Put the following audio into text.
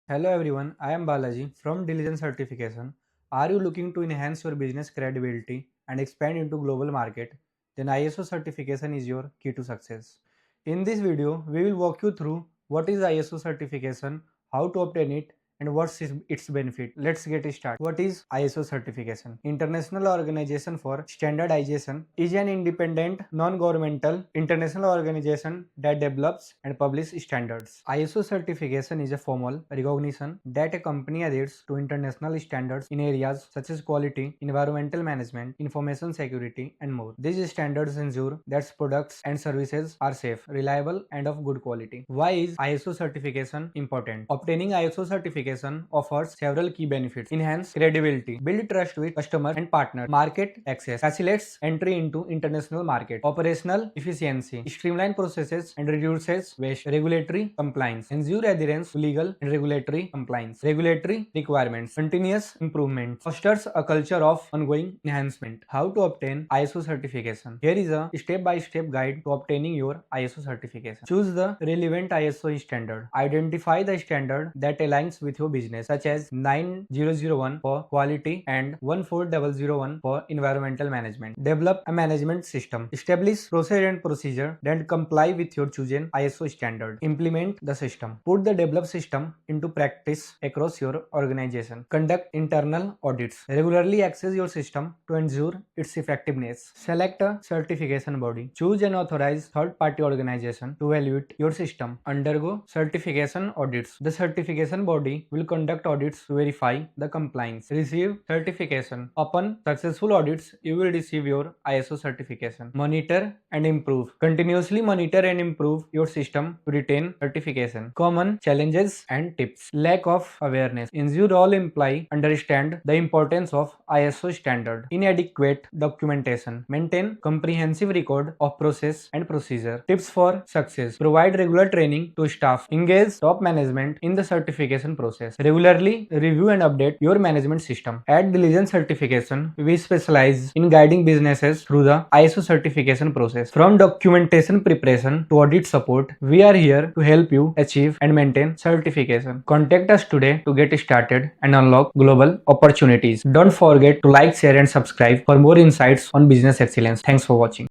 Hello everyone, I am Balaji from Diligence Certification. Are you looking to enhance your business credibility and expand into global market? Then ISO certification is your key to success. In this video, we will walk you through what is ISO certification, how to obtain it, and what's its benefit. Let's get started. What is ISO certification? International Organization for Standardization is an independent, non-governmental international organization that develops and publishes standards. ISO certification is a formal recognition that a company adheres to international standards in areas such as quality, environmental management, information security, and more. These standards ensure that products and services are safe, reliable, and of good quality. Why is ISO certification important? Obtaining ISO certification offers several key benefits: enhance credibility, build trust with customers and partners, market access, facilitates entry into international market, operational efficiency, streamline processes and reduces waste, regulatory compliance, ensure adherence to legal and regulatory compliance, regulatory requirements, continuous improvement, fosters a culture of ongoing enhancement. How to obtain ISO certification? Here is a step-by-step guide to obtaining your ISO certification. Choose the relevant ISO standard. Identify the standard that aligns with your business, such as 9001 for quality and 14001 for environmental management. Develop a management system. Establish process and procedure that comply with your chosen ISO standard. Implement the system. Put the developed system into practice across your organization. Conduct internal audits. Regularly access your system to ensure its effectiveness. Select a certification body. Choose an authorized third-party organization to evaluate your system. Undergo certification audits. The certification body will conduct audits to verify the compliance. Receive certification. Upon successful audits, you will receive your ISO certification. Monitor and improve. Continuously monitor and improve your system to retain certification. Common challenges and tips. Lack of awareness. Ensure all employees understand the importance of ISO standard. Inadequate documentation. Maintain comprehensive record of process and procedure. Tips for success. Provide regular training to staff. Engage top management in the certification process. Regularly review and update your management system. At Diligence Certification, we specialize in guiding businesses through the ISO certification process. From documentation preparation to audit support, we are here to help you achieve and maintain certification. Contact us today to get started and unlock global opportunities. Don't forget to like, share, and subscribe for more insights on business excellence. Thanks for watching.